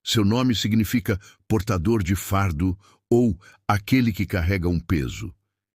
Seu nome significa portador de fardo ou aquele que carrega um peso.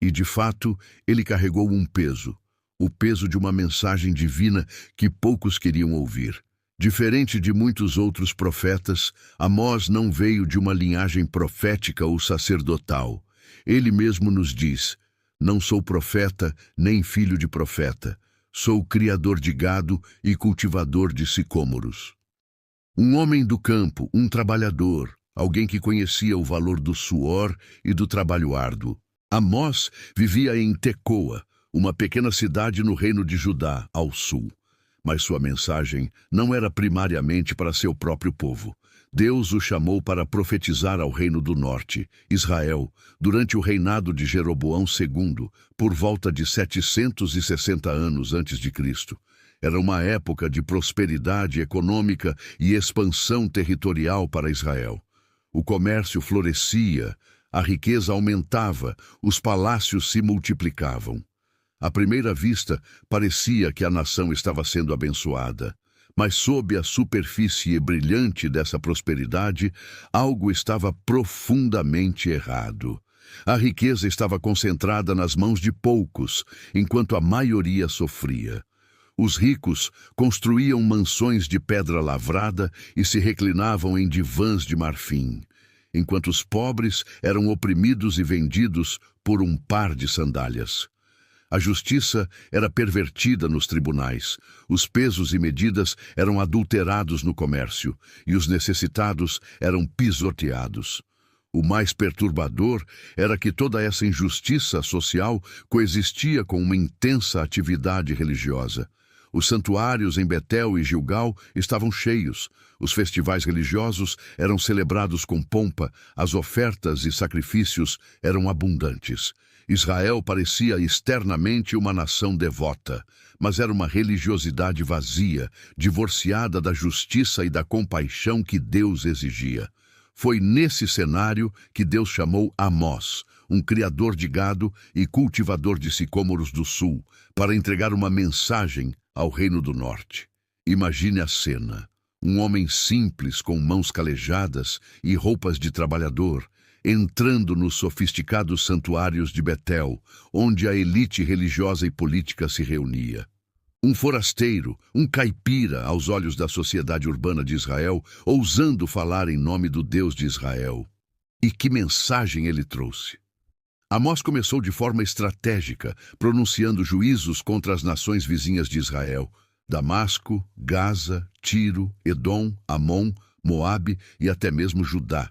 E, de fato, ele carregou um peso, o peso de uma mensagem divina que poucos queriam ouvir. Diferente de muitos outros profetas, Amós não veio de uma linhagem profética ou sacerdotal. Ele mesmo nos diz: não sou profeta nem filho de profeta. Sou criador de gado e cultivador de sicômoros. Um homem do campo, um trabalhador, alguém que conhecia o valor do suor e do trabalho árduo. Amós vivia em Tecoa, uma pequena cidade no reino de Judá, ao sul. Mas sua mensagem não era primariamente para seu próprio povo. Deus o chamou para profetizar ao reino do norte, Israel, durante o reinado de Jeroboão II, por volta de 760 anos antes de Cristo. Era uma época de prosperidade econômica e expansão territorial para Israel. O comércio florescia, a riqueza aumentava, os palácios se multiplicavam. À primeira vista, parecia que a nação estava sendo abençoada. Mas sob a superfície brilhante dessa prosperidade, algo estava profundamente errado. A riqueza estava concentrada nas mãos de poucos, enquanto a maioria sofria. Os ricos construíam mansões de pedra lavrada e se reclinavam em divãs de marfim, enquanto os pobres eram oprimidos e vendidos por um par de sandálias. A justiça era pervertida nos tribunais, os pesos e medidas eram adulterados no comércio, e os necessitados eram pisoteados. O mais perturbador era que toda essa injustiça social coexistia com uma intensa atividade religiosa. Os santuários em Betel e Gilgal estavam cheios, os festivais religiosos eram celebrados com pompa, as ofertas e sacrifícios eram abundantes. Israel parecia externamente uma nação devota, mas era uma religiosidade vazia, divorciada da justiça e da compaixão que Deus exigia. Foi nesse cenário que Deus chamou Amós, um criador de gado e cultivador de sicômoros do sul, para entregar uma mensagem ao reino do norte. Imagine a cena: um homem simples com mãos calejadas e roupas de trabalhador, entrando nos sofisticados santuários de Betel, onde a elite religiosa e política se reunia. Um forasteiro, um caipira aos olhos da sociedade urbana de Israel, ousando falar em nome do Deus de Israel. E que mensagem ele trouxe! Amós começou de forma estratégica, pronunciando juízos contra as nações vizinhas de Israel: Damasco, Gaza, Tiro, Edom, Amon, Moabe e até mesmo Judá.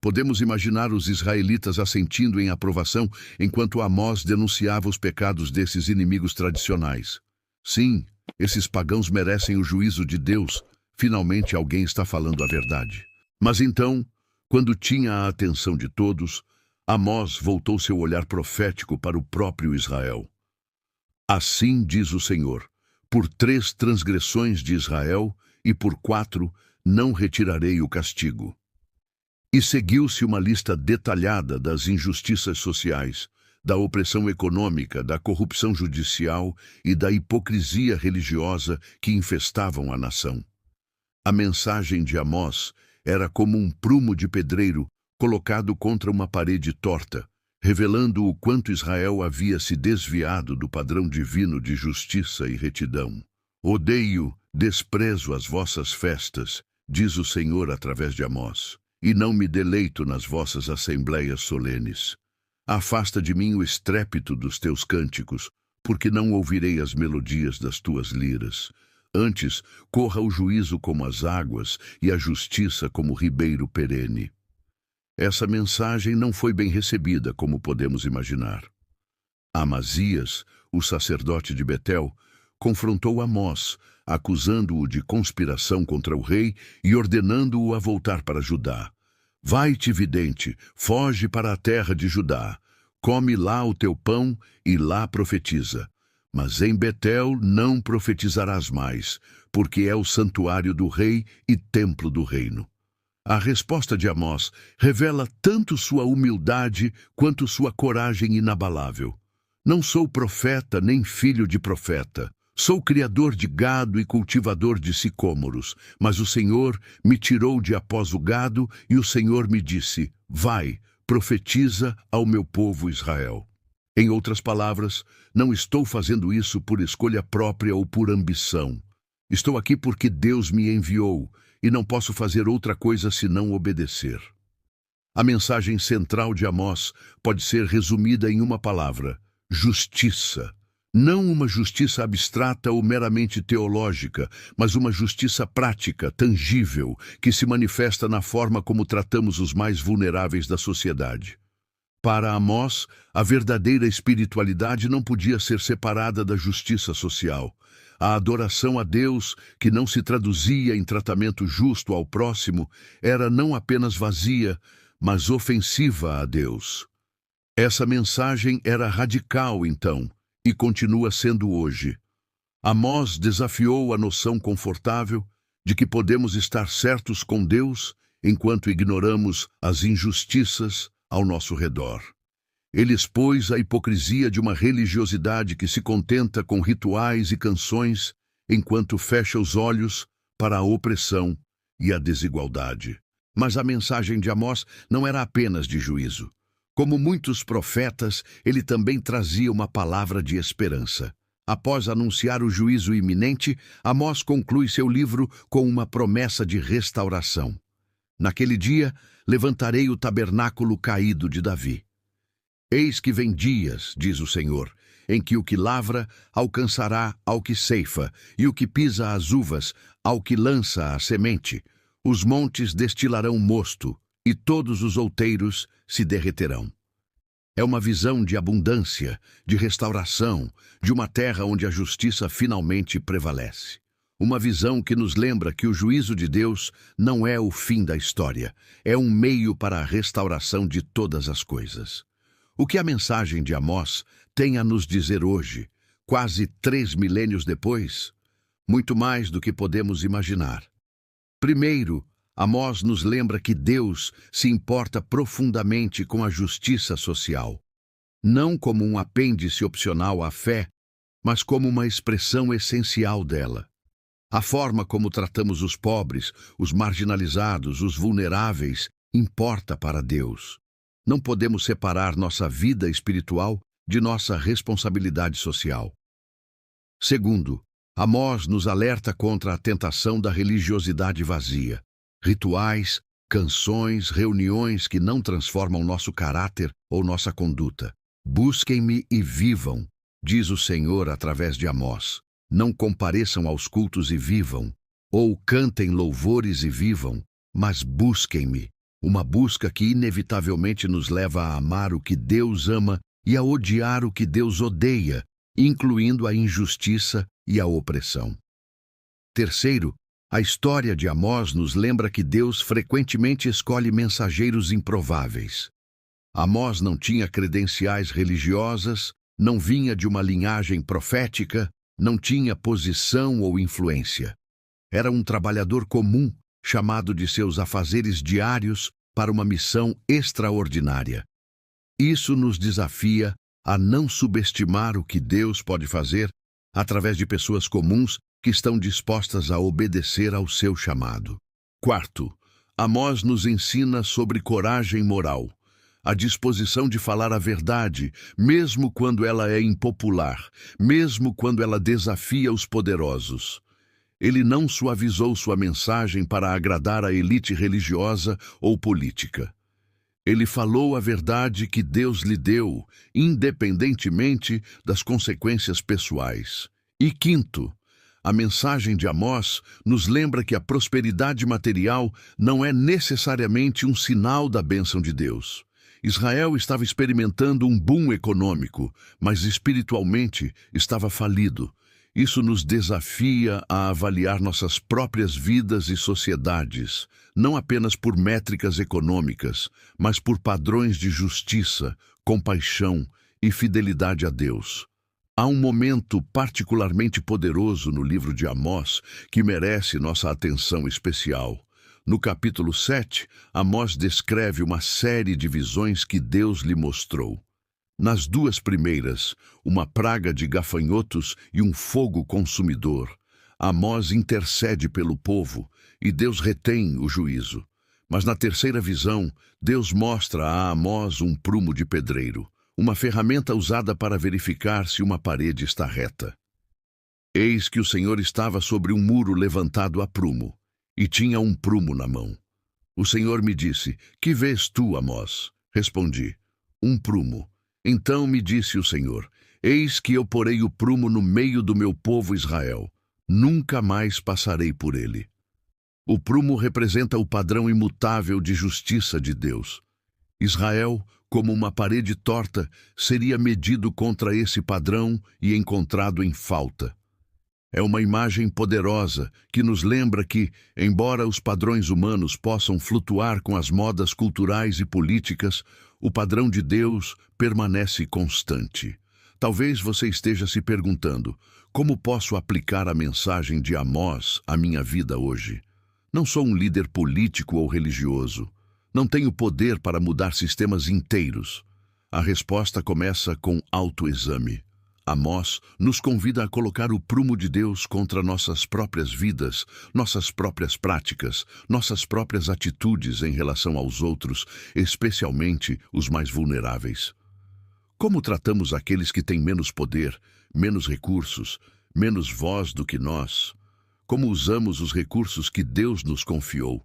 Podemos imaginar os israelitas assentindo em aprovação enquanto Amós denunciava os pecados desses inimigos tradicionais. Sim, esses pagãos merecem o juízo de Deus. Finalmente alguém está falando a verdade. Mas então, quando tinha a atenção de todos, Amós voltou seu olhar profético para o próprio Israel. Assim diz o Senhor: por 3 transgressões de Israel e por 4 não retirarei o castigo. E seguiu-se uma lista detalhada das injustiças sociais, da opressão econômica, da corrupção judicial e da hipocrisia religiosa que infestavam a nação. A mensagem de Amós era como um prumo de pedreiro colocado contra uma parede torta, revelando o quanto Israel havia se desviado do padrão divino de justiça e retidão. Odeio, desprezo as vossas festas, diz o Senhor através de Amós, e não me deleito nas vossas assembleias solenes. Afasta de mim o estrépito dos teus cânticos, porque não ouvirei as melodias das tuas liras. Antes, corra o juízo como as águas e a justiça como o ribeiro perene. Essa mensagem não foi bem recebida, como podemos imaginar. Amazias, o sacerdote de Betel, confrontou Amós, acusando-o de conspiração contra o rei e ordenando-o a voltar para Judá. Vai-te, vidente, foge para a terra de Judá, come lá o teu pão e lá profetiza. Mas em Betel não profetizarás mais, porque é o santuário do rei e templo do reino. A resposta de Amós revela tanto sua humildade quanto sua coragem inabalável. Não sou profeta nem filho de profeta. Sou criador de gado e cultivador de sicômoros, mas o Senhor me tirou de após o gado e o Senhor me disse: vai, profetiza ao meu povo Israel. Em outras palavras, não estou fazendo isso por escolha própria ou por ambição. Estou aqui porque Deus me enviou e não posso fazer outra coisa senão obedecer. A mensagem central de Amós pode ser resumida em uma palavra: justiça. Não uma justiça abstrata ou meramente teológica, mas uma justiça prática, tangível, que se manifesta na forma como tratamos os mais vulneráveis da sociedade. Para Amós, a verdadeira espiritualidade não podia ser separada da justiça social. A adoração a Deus, que não se traduzia em tratamento justo ao próximo, era não apenas vazia, mas ofensiva a Deus. Essa mensagem era radical, então, e continua sendo hoje. Amós desafiou a noção confortável de que podemos estar certos com Deus enquanto ignoramos as injustiças ao nosso redor. Ele expôs a hipocrisia de uma religiosidade que se contenta com rituais e canções enquanto fecha os olhos para a opressão e a desigualdade. Mas a mensagem de Amós não era apenas de juízo. Como muitos profetas, ele também trazia uma palavra de esperança. Após anunciar o juízo iminente, Amós conclui seu livro com uma promessa de restauração. Naquele dia, levantarei o tabernáculo caído de Davi. Eis que vem dias, diz o Senhor, em que o que lavra alcançará ao que ceifa, e o que pisa as uvas ao que lança a semente. Os montes destilarão mosto, e todos os outeiros se derreterão. É uma visão de abundância, de restauração, de uma terra onde a justiça finalmente prevalece. Uma visão que nos lembra que o juízo de Deus não é o fim da história, é um meio para a restauração de todas as coisas. O que a mensagem de Amós tem a nos dizer hoje, quase 3 milênios depois? Muito mais do que podemos imaginar. Primeiro, Amós nos lembra que Deus se importa profundamente com a justiça social, não como um apêndice opcional à fé, mas como uma expressão essencial dela. A forma como tratamos os pobres, os marginalizados, os vulneráveis, importa para Deus. Não podemos separar nossa vida espiritual de nossa responsabilidade social. Segundo, Amós nos alerta contra a tentação da religiosidade vazia. Rituais, canções, reuniões que não transformam nosso caráter ou nossa conduta. Busquem-me e vivam, diz o Senhor através de Amós. Não compareçam aos cultos e vivam, ou cantem louvores e vivam, mas busquem-me. Uma busca que inevitavelmente nos leva a amar o que Deus ama e a odiar o que Deus odeia, incluindo a injustiça e a opressão. Terceiro, a história de Amós nos lembra que Deus frequentemente escolhe mensageiros improváveis. Amós não tinha credenciais religiosas, não vinha de uma linhagem profética, não tinha posição ou influência. Era um trabalhador comum, chamado de seus afazeres diários para uma missão extraordinária. Isso nos desafia a não subestimar o que Deus pode fazer através de pessoas comuns que estão dispostas a obedecer ao seu chamado. Quarto, Amós nos ensina sobre coragem moral, a disposição de falar a verdade, mesmo quando ela é impopular, mesmo quando ela desafia os poderosos. Ele não suavizou sua mensagem para agradar a elite religiosa ou política. Ele falou a verdade que Deus lhe deu, independentemente das consequências pessoais. E quinto, a mensagem de Amós nos lembra que a prosperidade material não é necessariamente um sinal da bênção de Deus. Israel estava experimentando um boom econômico, mas espiritualmente estava falido. Isso nos desafia a avaliar nossas próprias vidas e sociedades, não apenas por métricas econômicas, mas por padrões de justiça, compaixão e fidelidade a Deus. Há um momento particularmente poderoso no livro de Amós que merece nossa atenção especial. No capítulo 7, Amós descreve uma série de visões que Deus lhe mostrou. Nas duas primeiras, uma praga de gafanhotos e um fogo consumidor. Amós intercede pelo povo e Deus retém o juízo. Mas na terceira visão, Deus mostra a Amós um prumo de pedreiro, uma ferramenta usada para verificar se uma parede está reta. Eis que o Senhor estava sobre um muro levantado a prumo, e tinha um prumo na mão. O Senhor me disse: Que vês tu, Amós? Respondi: Um prumo. Então me disse o Senhor: Eis que eu porei o prumo no meio do meu povo Israel. Nunca mais passarei por ele. O prumo representa o padrão imutável de justiça de Deus. Israel, como uma parede torta, seria medido contra esse padrão e encontrado em falta. É uma imagem poderosa que nos lembra que, embora os padrões humanos possam flutuar com as modas culturais e políticas, o padrão de Deus permanece constante. Talvez você esteja se perguntando: como posso aplicar a mensagem de Amós à minha vida hoje? Não sou um líder político ou religioso. Não tenho poder para mudar sistemas inteiros. A resposta começa com autoexame. Amós nos convida a colocar o prumo de Deus contra nossas próprias vidas, nossas próprias práticas, nossas próprias atitudes em relação aos outros, especialmente os mais vulneráveis. Como tratamos aqueles que têm menos poder, menos recursos, menos voz do que nós? Como usamos os recursos que Deus nos confiou?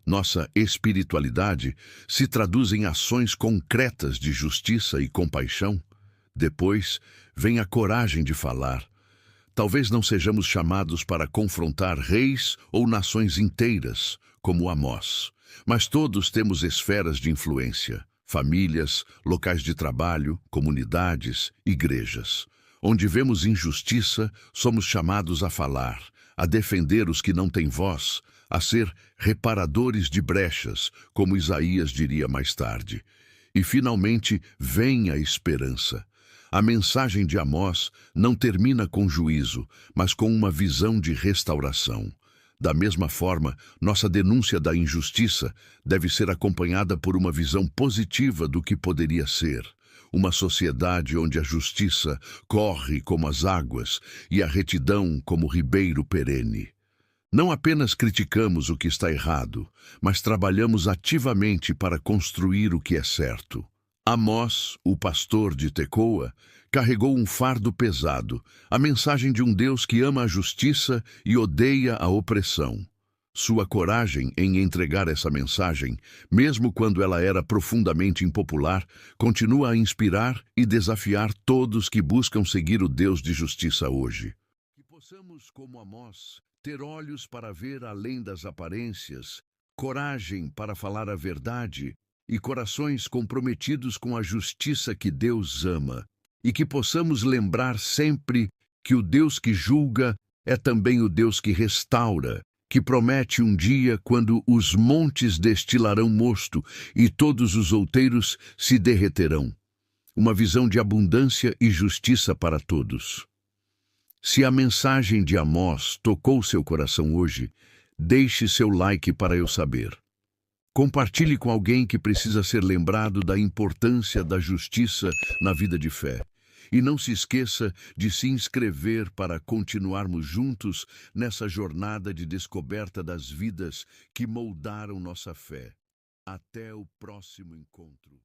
Nossa espiritualidade se traduz em ações concretas de justiça e compaixão? Depois, vem a coragem de falar. Talvez não sejamos chamados para confrontar reis ou nações inteiras, como Amós, mas todos temos esferas de influência, famílias, locais de trabalho, comunidades, igrejas. Onde vemos injustiça, somos chamados a falar, a defender os que não têm voz, a ser reparadores de brechas, como Isaías diria mais tarde. E finalmente vem a esperança. A mensagem de Amós não termina com juízo, mas com uma visão de restauração. Da mesma forma, nossa denúncia da injustiça deve ser acompanhada por uma visão positiva do que poderia ser. Uma sociedade onde a justiça corre como as águas e a retidão como ribeiro perene. Não apenas criticamos o que está errado, mas trabalhamos ativamente para construir o que é certo. Amós, o pastor de Tecoa, carregou um fardo pesado, a mensagem de um Deus que ama a justiça e odeia a opressão. Sua coragem em entregar essa mensagem, mesmo quando ela era profundamente impopular, continua a inspirar e desafiar todos que buscam seguir o Deus de justiça hoje. Que possamos, como Amós, ter olhos para ver além das aparências, coragem para falar a verdade e corações comprometidos com a justiça que Deus ama, e que possamos lembrar sempre que o Deus que julga é também o Deus que restaura, que promete um dia quando os montes destilarão mosto e todos os outeiros se derreterão. Uma visão de abundância e justiça para todos. Se a mensagem de Amós tocou seu coração hoje, deixe seu like para eu saber. Compartilhe com alguém que precisa ser lembrado da importância da justiça na vida de fé. E não se esqueça de se inscrever para continuarmos juntos nessa jornada de descoberta das vidas que moldaram nossa fé. Até o próximo encontro.